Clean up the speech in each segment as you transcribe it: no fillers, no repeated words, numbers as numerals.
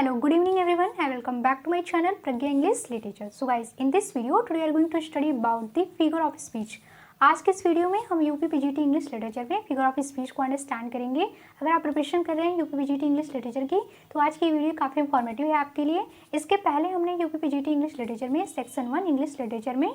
Hello, good evening everyone and welcome back to my channel Pragya English Literature. So guys, in this video today we are going to study about the figure of speech. आज के इस video में हम UP PGT English literature में figure of speech को understand करेंगे। अगर आप प्रिपरेशन कर रहे हैं यूपी पीजीटी इंग्लिश लिटरेचर की तो आज की वीडियो काफ़ी इंफॉर्मेटिव है आपके लिए। इसके पहले हमने यूपी पीजीटी इंग्लिश लिटरेचर में सेक्शन 1 इंग्लिश लिटरेचर में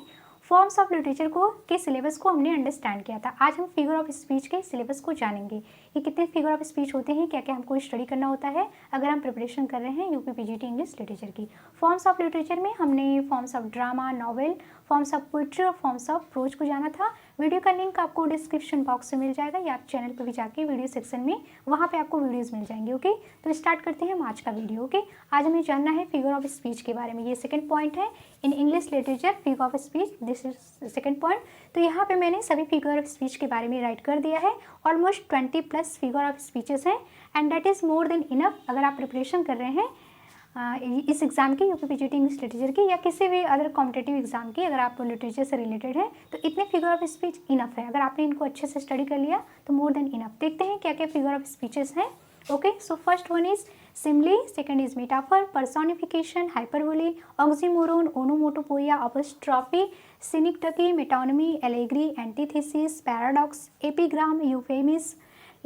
फॉर्म्स ऑफ लिटरेचर को के सिलेबस को हमने अंडरस्टैंड किया था। आज हम फिगर ऑफ स्पीच के सिलेबस को जानेंगे कि कितने फिगर ऑफ स्पीच होते हैं, क्या क्या हमको स्टडी करना होता है अगर हम प्रिपरेशन कर रहे हैं यूपी पीजीटी इंग्लिश लिटरेचर की। फॉर्म्स ऑफ लिटरेचर में हमने forms of drama, novel, forms of poetry और फॉर्म्स ऑफ प्रोज को जाना था। वीडियो का लिंक आपको डिस्क्रिप्शन बॉक्स में मिल जाएगा या आप चैनल पर भी जाके वीडियो सेक्शन में वहाँ पे आपको वीडियोस मिल जाएंगे। ओके, तो स्टार्ट करते हैं हम आज का वीडियो। ओके, आज हमें जानना है फिगर ऑफ स्पीच के बारे में। ये सेकंड पॉइंट है in English literature figure of speech, this is second point. तो यहाँ पे मैंने सभी फिगर ऑफ स्पीच के बारे में राइट कर दिया है। ऑलमोस्ट 20+ फिगर ऑफ स्पीचेस हैं and that is more than enough. अगर आप प्रिपरेशन कर रहे हैं इस एग्ज़ाम की, यूपी पीजीटी इंग्लिश लिटरेचर की या किसी भी अदर कॉम्पिटेटिव एग्जाम की, अगर आप लिटरेचर से रिलेटेड है तो इतने फिगर ऑफ स्पीच इनफ है। अगर आपने इनको अच्छे से स्टडी कर लिया तो मोर देन इनफ। देखते हैं क्या क्या फिगर ऑफ स्पीचेस हैं। Okay, so first one is simile, second is metaphor, personification, hyperbole, oxymoron, onomatopoeia, apostrophe, synecdoche, metonymy, allegory, antithesis, paradox, epigram, euphemism,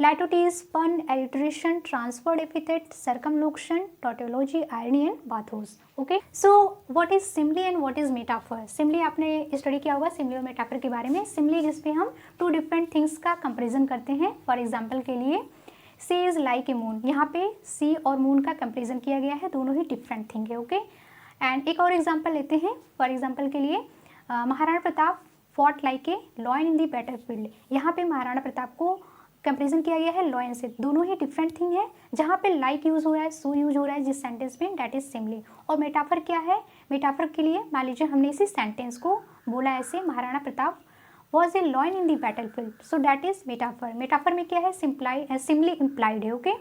litotes, pun, alliteration, transferred epithet, circumlocution, tautology, irony and bathos. Okay, so what is simile and what is metaphor. Simile आपने study किया होगा सिमली और metaphor के बारे में। सिमली जिसमें हम to different things का कंपेरिजन करते हैं। फॉर एग्जाम्पल के लिए सी इज लाइक ए मून, यहाँ पे सी और मून का कंपेरिजन किया गया है, दोनों ही डिफरेंट थिंग है। ओके, एंड एक और एग्जाम्पल लेते हैं। फॉर एग्जाम्पल के लिए Maharana Pratap fought like a lion in the battlefield, यहाँ पे महाराणा प्रताप को कंपेरिजन किया गया है लॉयन से। दोनों ही डिफरेंट थिंग है। जहाँ पे लाइक यूज़ हो रहा है, सो यूज हो रहा है जिस सेंटेंस में, डैट इज सिमली। और मेटाफर क्या है, मेटाफर के लिए मान लीजिए हमने इसी सेंटेंस को बोला ऐसे, Maharana Pratap was a lion in the battlefield, so that is metaphor. Metaphor में क्या है, सिमली इम्प्लाइड है। ओके,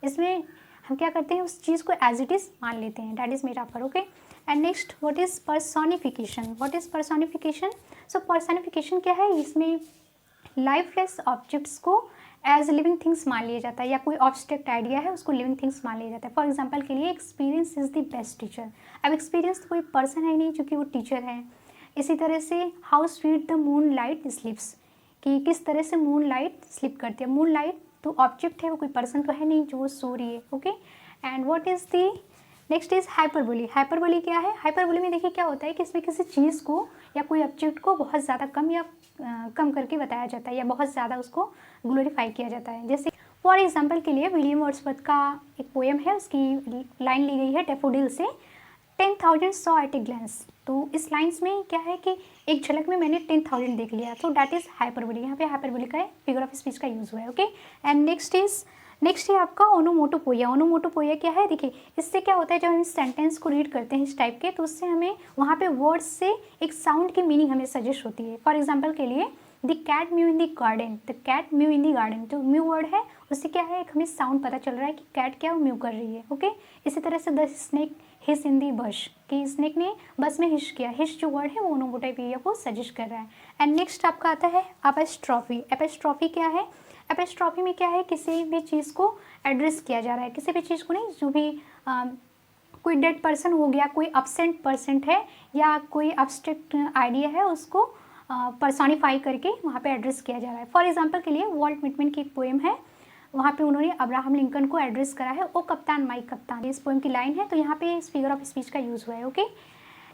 इसमें हम क्या करते हैं, उस चीज़ को एज इट इज़ मान लेते हैं, that is metaphor. Okay, and next what is personification. What is personification. So personification क्या है, इसमें लाइफलेस ऑब्जेक्ट्स को एज लिविंग थिंग्स मान लिया जाता है, या कोई ऑब्स्ट्रैक्ट आइडिया है उसको लिविंग थिंग्स मान लिया जाता है। फॉर एग्जाम्पल के लिए experience is the best teacher. अब एक्सपीरियंस तो कोई पर्सन है नहीं क्योंकि वो टीचर है। इसी तरह से how sweet the moon light slips, कि किस तरह से मून लाइट स्लिप करती है। मून लाइट तो ऑब्जेक्ट है, वो कोई पर्सन तो है नहीं जो वो सो रही है। Okay, and what is the next is hyperbole. Hyperbole क्या है, हाइपरबोली में देखिए क्या होता है कि इसमें किसी चीज़ को या कोई ऑब्जेक्ट को बहुत ज़्यादा कम या कम करके बताया जाता है, या बहुत ज़्यादा उसको ग्लोरीफाई किया जाता है। जैसे फॉर एग्जाम्पल के लिए विलियम वर्ड्सवर्थ का एक पोएम है, उसकी लाइन ली गई है डैफोडिल से, 10,000 सॉ एट ए ग्लैंस। तो इस लाइन्स में क्या है कि एक झलक में मैंने 10,000 देख लिया, तो डैट इज हाइपरबोली। यहाँ पे हाइपरबोली का फिगर ऑफ स्पीच का यूज़ हुआ है। ओके, एंड नेक्स्ट है आपका ओनोमोटोपोइया। ओनोमोटोपोइया क्या है, देखिए इससे क्या होता है, जब हम इस सेंटेंस को रीड करते हैं इस टाइप के, तो उससे हमें वहाँ पे वर्ड्स से एक साउंड की मीनिंग हमें सजेस्ट होती है। फॉर एग्जाम्पल के लिए the cat mew in the garden, the cat mew in the garden, जो म्यू वर्ड है उससे क्या है, एक हमें साउंड पता चल रहा है कि कैट क्या म्यू कर रही है। ओके, इसी तरह से द स्नेक हिस इन दी बश, कि स्नेक ने बस में हिश किया। हिश जो वर्ड है वो ओनोमोटोपोइया को सजेस्ट कर रहा है। एंड नेक्स्ट आपका आता है एपिस्ट्रॉफी। एपिस्ट्रॉफी क्या है, एपिस्ट्रॉफी में क्या है, किसी भी चीज़ को एड्रेस किया जा रहा है, किसी भी चीज़ को नहीं, जो भी कोई डेड पर्सन हो गया, कोई अब्सेंट पर्सन है, या कोई अब्स्ट्रैक्ट आइडिया है, उसको पर्सोनिफाई करके वहाँ पे एड्रेस किया जा रहा है। फॉर एग्जांपल के लिए वॉल्ट व्हिटमैन की एक पोएम है, वहाँ पे उन्होंने अब्राहम लिंकन को एड्रेस करा है, ओ कप्तान माई कप्तान, इस पोएम की लाइन है, तो यहाँ पे इस फिगर ऑफ स्पीच का यूज़ हुआ है। Okay,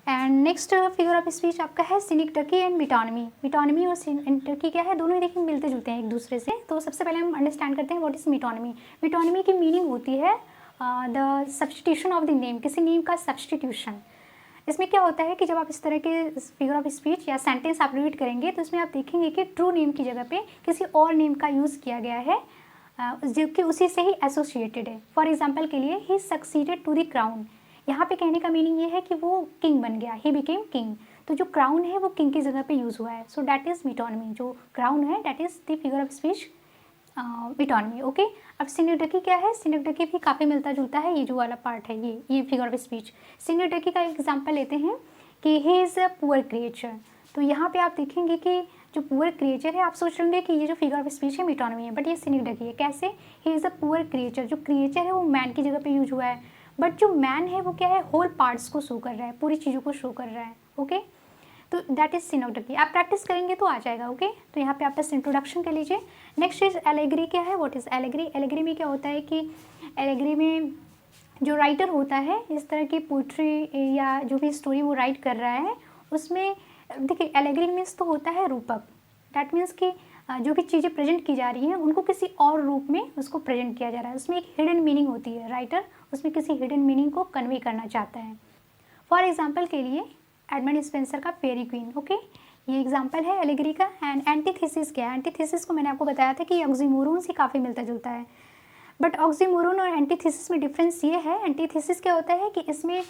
and next figure of speech आपका है सिनिक्टकी एंड मेटोनिमी। मेटोनिमी और सिनिक्टकी क्या है, दोनों ही देखिए मिलते जुलते हैं एक दूसरे से। तो सबसे पहले हम अंडरस्टैंड करते हैं व्हाट इज मेटोनिमी। मेटोनिमी की मीनिंग होती है the substitution of the name, किसी नेम का सब्स्टिट्यूशन। इसमें क्या होता है कि जब आप इस तरह के फिगर ऑफ स्पीच या सेंटेंस आप रीड करेंगे तो इसमें आप देखेंगे कि ट्रू नेम की जगह पे किसी और नेम का यूज़ किया गया है जो कि उसी से ही एसोसिएटेड है। फॉर एग्जाम्पल के लिए ही सक्सीडेड टू द क्राउन, यहाँ पे कहने का मीनिंग ये है कि वो किंग बन गया, ही बिकेम किंग। तो जो क्राउन है वो किंग की जगह पे यूज़ हुआ है, सो डैट इज़ मेटोनिमी। जो क्राउन है that is the figure of speech metonymy. Okay, अब सिनिक्टकी क्या है, सिनिक्टकी भी काफ़ी मिलता जुलता है, ये जो वाला पार्ट है ये फिगर ऑफ स्पीच। सिनिक्टकी का एग्जाम्पल लेते हैं कि he is a poor creature. तो यहाँ पे आप देखेंगे कि जो पुअर क्रिएचर है, आप सोच लेंगे कि ये जो फिगर ऑफ स्पीच है मेटोनिमी है, बट ये सिनिक्टकी है। कैसे, he is a poor creature, जो क्रिएचर है वो मैन की जगह पे यूज हुआ है। बट जो मैन है वो क्या है, होल पार्ट्स को शो कर रहा है, पूरी चीज़ों को शो कर रहा है। ओके, तो दैट इज सिनोक्टिकी। आप प्रैक्टिस करेंगे तो आ जाएगा। ओके, तो यहाँ पे आप बस इंट्रोडक्शन कर लीजिए। Next is allegory. क्या है, व्हाट इज एलेगरी? एलेगरी में क्या होता है कि एलेगरी में जो राइटर होता है इस तरह की पोइट्री या जो भी स्टोरी वो राइट कर रहा है उसमें, देखिए एलेगरी मीन्स तो होता है रूपक। डैट मीन्स कि जो भी चीज़ें प्रेजेंट की जा रही हैं उनको किसी और रूप में उसको प्रेजेंट किया जा रहा है। उसमें एक हिडन मीनिंग होती है, राइटर उसमें किसी हिडन मीनिंग को कन्वे करना चाहता है। फॉर एग्जाम्पल के लिए एडमंड स्पेंसर का फेरी क्वीन। ओके, ये एग्जाम्पल है एलेगरी का। एंड एंटीथेसिस क्या है? एंटीथेसिस को मैंने आपको बताया था कि ये ऑक्सीमोरोन से काफ़ी मिलता जुलता है। बट ऑक्सीमोरोन और एंटीथेसिस में डिफरेंस ये है, एंटीथेसिस क्या होता है कि इसमें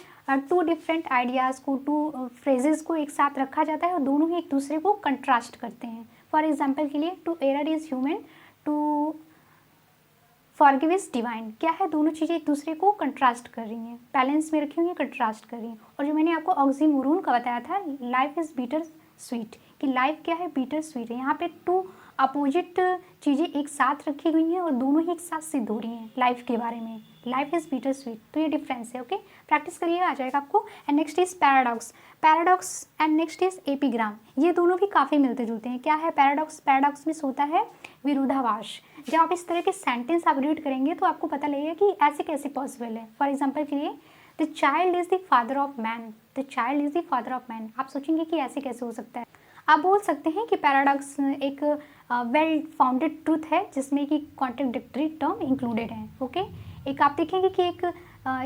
टू डिफरेंट आइडियाज़ को, टू फ्रेजेस को एक साथ रखा जाता है और दोनों ही एक दूसरे को कंट्रास्ट करते हैं। फॉर एग्जाम्पल के लिए to err is human, to forgive is divine. क्या है, दोनों चीज़ें एक दूसरे को कंट्रास्ट कर रही हैं, बैलेंस में रखी हुई हैं, कंट्रास्ट कर रही हैं। और जो मैंने आपको ऑक्सीमोरोन का बताया था, लाइफ इज़ बीटर स्वीट, कि लाइफ क्या है, बीटर स्वीट है। यहाँ पे टू अपोजिट चीज़ें एक साथ रखी हुई हैं और दोनों ही एक साथ सिद्ध हो रही हैं लाइफ के बारे में। लाइफ इज़ बीटर स्वीट, तो ये डिफरेंस है। ओके, प्रैक्टिस करिएगा, आ जाएगा आपको। And next is paradox. Paradox and next is epigram. ये दोनों भी काफ़ी मिलते जुलते हैं। क्या है पैराडॉक्स? पैराडॉक्स में होता है विरोधाभास। जब आप इस तरह के सेंटेंस आप रीड करेंगे तो आपको पता लगेगा कि ऐसे कैसे पॉसिबल है। फॉर एग्जाम्पल के लिए the child is the father of man, the child is the father of man. आप सोचेंगे कि ऐसे कैसे हो सकता है। आप बोल सकते हैं कि पैराडॉक्स एक वेल फाउंडेड ट्रूथ है जिसमें कि कॉन्ट्रडिक्टरी टर्म इंक्लूडेड है। ओके, एक आप देखेंगे कि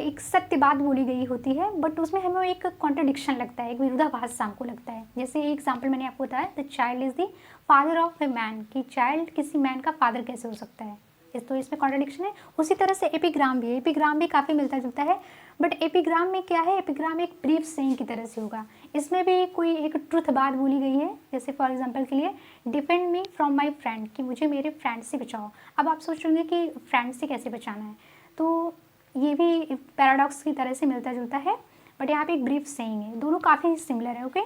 एक सत्य बात बोली गई होती है बट उसमें हमें एक कॉन्ट्रडिक्शन लगता है, एक विरोधाभास हमको लगता है। जैसे एग्जाम्पल मैंने आपको बताया, the child is the father of a man, कि चाइल्ड किसी मैन का फादर कैसे हो सकता है, तो इसमें कॉन्ट्रडिक्शन है। उसी तरह से एपिग्राम भी है, एपिग्राम भी काफ़ी मिलता जुलता है। बट एपिग्राम में क्या है, एपिग्राम एक ब्रीफ सेइंग की तरह से होगा। इसमें भी कोई एक ट्रुथ बात बोली गई है। जैसे फॉर एग्जांपल के लिए defend me from my friend, कि मुझे मेरे फ्रेंड से बचाओ। अब आप सोच रहे कि फ्रेंड से कैसे बचाना है, तो ये भी पैराडॉक्स की तरह से मिलता जुलता है बट यहाँ पे एक ब्रीफ सेइंग है। दोनों काफ़ी सिमिलर है। Okay,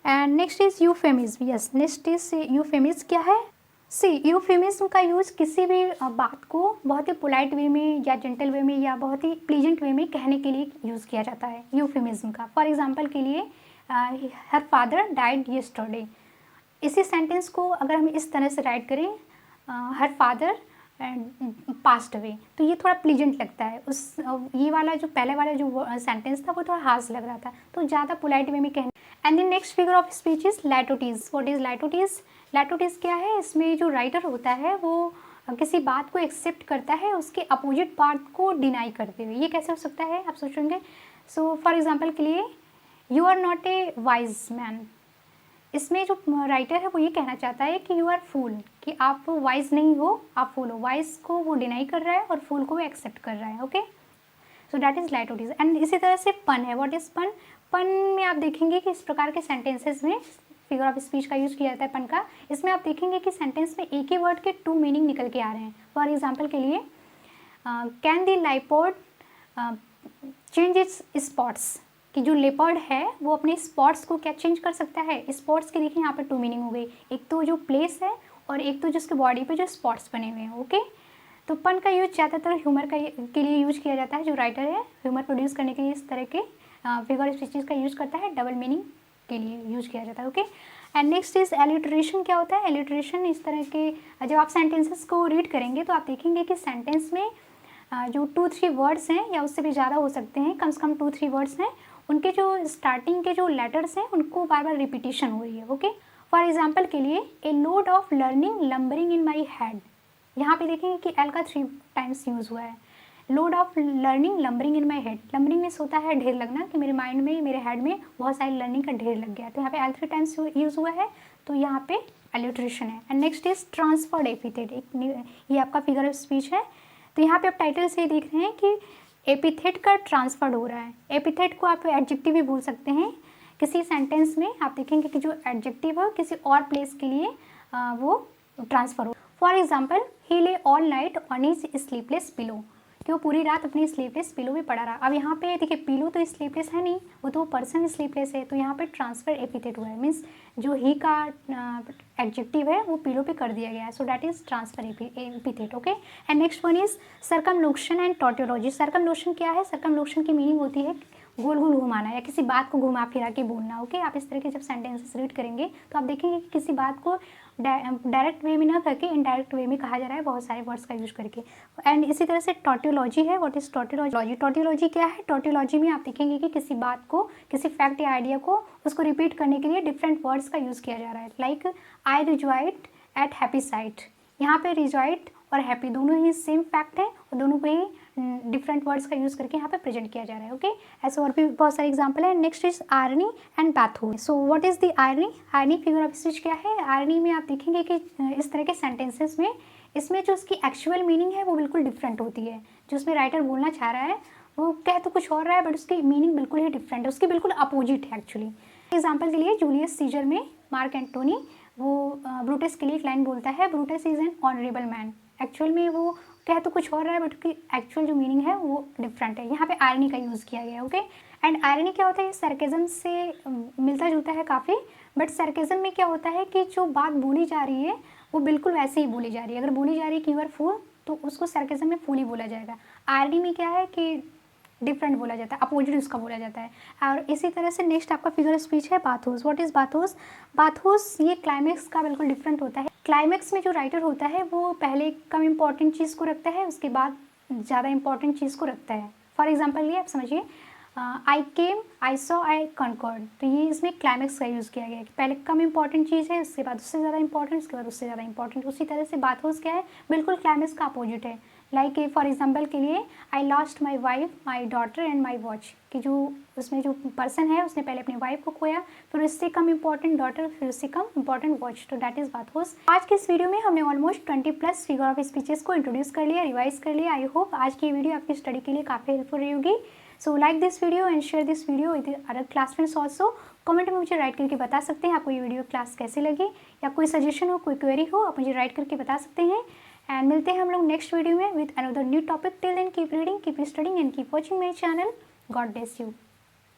and next is euphemism. Yes, next is euphemism. क्या है? सी, यूफेमिज्म का यूज़ किसी भी बात को बहुत ही पोलाइट वे में या जेंटल वे में या बहुत ही प्लीजेंट वे में कहने के लिए यूज़ किया जाता है यूफेमिज्म का। फॉर एग्जांपल के लिए हर फादर डाइड यस्टरडे। इसी सेंटेंस को अगर हम इस तरह से राइट करें, हर फादर पास्ट अवे, तो ये थोड़ा प्लीजेंट लगता है। उस ये वाला जो पहले वाला जो सेंटेंस था वो थोड़ा हार्श लग रहा था, तो ज़्यादा पोलाइट वे में कहने। And the next figure of speech is litotes. What is litotes? Litotes क्या है? इसमें जो राइटर होता है वो किसी बात को एक्सेप्ट करता है उसके अपोजिट पार्ट को डिनाई करते हुए। ये कैसे हो सकता है, आप सोचेंगे। सो फॉर एग्जाम्पल के लिए, you are not a wise man. इसमें जो राइटर है वो ये कहना चाहता है कि यू आर फूल, कि आप वाइज नहीं हो, आप फूल हो। वाइज को वो डिनाई कर रहा है और फूल को वो एक्सेप्ट कर रहा है। Okay, so that is litotes. And इसी तरह से पन है। व्हाट इज पन? पन में आप देखेंगे कि इस प्रकार के सेंटेंसेस में फिगर ऑफ स्पीच का यूज़ किया जाता है पन का। इसमें आप देखेंगे कि सेंटेंस में एक ही वर्ड के टू मीनिंग निकल के आ रहे हैं। फॉर एग्जाम्पल के लिए, can the leopard change its spots, कि जो लेपर्ड है वो अपने स्पॉट्स को क्या चेंज कर सकता है। स्पॉट्स के देखिए यहाँ पर टू मीनिंग हो गई, एक तो जो प्लेस है और एक तो जिसके बॉडी पे जो स्पॉट्स बने हुए हैं। ओके, तो पन का यूज ज़्यादातर ह्यूमर के लिए यूज किया जाता है। जो राइटर है ह्यूमर प्रोड्यूस करने के लिए इस तरह के फिगर ऑफ स्पीचेस का यूज़ करता है, डबल मीनिंग के लिए यूज किया जाता है। Okay, and next is alliteration. क्या होता है एलिट्रेशन? इस तरह के जब आप सेंटेंसेस को रीड करेंगे तो आप देखेंगे कि सेंटेंस में जो 2-3 वर्ड्स हैं या उससे भी ज़्यादा हो सकते हैं, कम से कम 2-3 वर्ड्स हैं, उनके जो स्टार्टिंग के जो लेटर्स हैं उनको बार बार रिपीटिशन हो रही है। ओके, फॉर एग्जाम्पल के लिए, a load of learning lumbering in my head. यहाँ पे देखेंगे कि एल का 3 टाइम्स यूज़ हुआ है। Load of learning lumbering in my head. Lumbering means होता है ढेर लगना, कि मेरे माइंड में, मेरे हेड में बहुत सारी लर्निंग का ढेर लग गया। तो यहाँ पे एल 3 टाइम्स यूज़ हुआ है, तो यहाँ पे एलिट्रेशन है। And next is transferred epithet. ये आपका फिगर ऑफ स्पीच है। तो यहाँ पे आप टाइटल से देख रहे हैं कि एपिथेट का ट्रांसफर्ड हो रहा है। एपिथेट को आप एडजेक्टिव भी बोल सकते हैं। किसी सेंटेंस में आप देखेंगे कि जो एडजेक्टिव है किसी और प्लेस के लिए वो ट्रांसफर हो। फॉर एग्जाम्पल, ही ले all night on his sleepless pillow. कि वो पूरी रात अपनी स्लीपलेस पिलो में पड़ा रहा। अब यहाँ पे देखिए पिलो तो स्लीपलेस है नहीं, वो तो पर्सन स्लीपलेस है, तो यहाँ पे ट्रांसफर एपिथेट हुआ है, मीन्स जो ही का एडजेक्टिव है वो पिलो पे कर दिया गया है, so that is transfer epithet. Okay, and next one is circumlocution and tautology. Circumlocution क्या है? सर्कमलोशन की मीनिंग होती है गोल गोल घुमाना या किसी बात को घुमा फिरा के बोलना। ओके, आप इस तरह के जब सेंटेंसेस रीड करेंगे तो आप देखेंगे कि किसी बात को डायरेक्ट वे में ना करके इनडायरेक्ट वे में कहा जा रहा है, बहुत सारे वर्ड्स का यूज करके। एंड इसी तरह से टॉटोलॉजी है। What is tautology? टॉटोलॉजी क्या है? टॉटोलॉजी में आप देखेंगे कि किसी बात को, किसी फैक्ट या आइडिया को उसको रिपीट करने के लिए डिफरेंट वर्ड्स का यूज़ किया जा रहा है। Like I rejoice at happy sight. यहाँ पे रिजॉइट और हैप्पी दोनों ही सेम फैक्ट है और दोनों को ही डिफरेंट वर्ड्स का यूज़ करके यहाँ पे प्रेजेंट किया जा रहा है। ओके, ऐसे और भी बहुत सारे एग्जांपल है। Next is irony and pathos. So what is the irony? Irony figure of speech क्या है? आयरनी में आप देखेंगे कि इस तरह के सेंटेंसेस में इसमें जो उसकी एक्चुअल मीनिंग है वो बिल्कुल डिफरेंट होती है। जो उसमें राइटर बोलना चाह रहा है वो कह तो कुछ और रहा है बट उसकी मीनिंग बिल्कुल ही डिफरेंट है, उसकी बिल्कुल अपोजिट है एक्चुअली। एग्जाम्पल के लिए जूलियस सीजर में मार्क एंटोनी वो ब्रूटस के लिए एक लाइन बोलता है, Brutus is an honourable man. Actual में वो कह तो कुछ और रहा है बट उसकी एक्चुअल जो मीनिंग है वो डिफरेंट है। यहाँ पे आयरनी का यूज़ किया गया है। ओके, एंड आयरनी क्या होता है? सरकेज़म से मिलता जुलता है काफ़ी, बट सरकेज़म में क्या होता है कि जो बात बोली जा रही है वो बिल्कुल वैसे ही बोली जा रही है। अगर बोली जा रही है कि यू आर फूल तो उसको सरकेज़म में फूल ही बोला जाएगा। आयरनी में क्या है कि डिफरेंट बोला जाता है, अपोजिट उसका बोला जाता है। और इसी तरह से नेक्स्ट आपका फिगर ऑफ स्पीच है बाथोस। What is बाथोस? बाथोस ये क्लाइमेक्स का बिल्कुल डिफरेंट होता है। क्लाइमेक्स में जो राइटर होता है वो पहले कम इंपॉर्टेंट चीज़ को रखता है, उसके बाद ज़्यादा इंपॉर्टेंट चीज़ को रखता है। फॉर एग्जाम्पल ये आप समझिए, आई केम, आई सॉ, आई कॉन्कॉर्ड, तो ये इसमें क्लाइमेक्स का यूज़ किया गया है कि पहले कम इंपॉर्टेंट चीज़ है, उसके बाद उससे ज़्यादा इंपॉर्टेंट, उसके बाद उससे ज़्यादा इंपॉर्टेंट। उसी तरह से बाथोस क्या है? बिल्कुल क्लाइमेक्स का अपोजिट है। लाइक फॉर एग्जाम्पल के लिए I lost my wife, my daughter and my watch, कि जो उसमें जो पर्सन है उसने पहले अपनी वाइफ को खोया, फिर उससे कम इंपॉर्टेंट डॉटर, फिर उससे कम इंपॉर्टेंट वॉच, तो दैट इज बाथोस। आज के इस वीडियो में हमने ऑलमोस्ट 20+ फिगर ऑफ स्पीचेस को इंट्रोड्यूस कर लिया, रिवाइज कर लिया। आई होप आज की वीडियो आपकी स्टडी के लिए काफ़ी हेल्पफुल रही होगी। So like this video and share this video with other class friends also. Comment में मुझे राइट करके बता सकते हैं आपको ये वीडियो क्लास कैसी लगी, या कोई सजेशन हो, कोई क्वेरी हो, आप मुझे राइट करके बता सकते हैं। एंड मिलते हैं हम लोग नेक्स्ट वीडियो में with another new topic. Till then keep reading, keep studying and keep watching my channel. God bless you.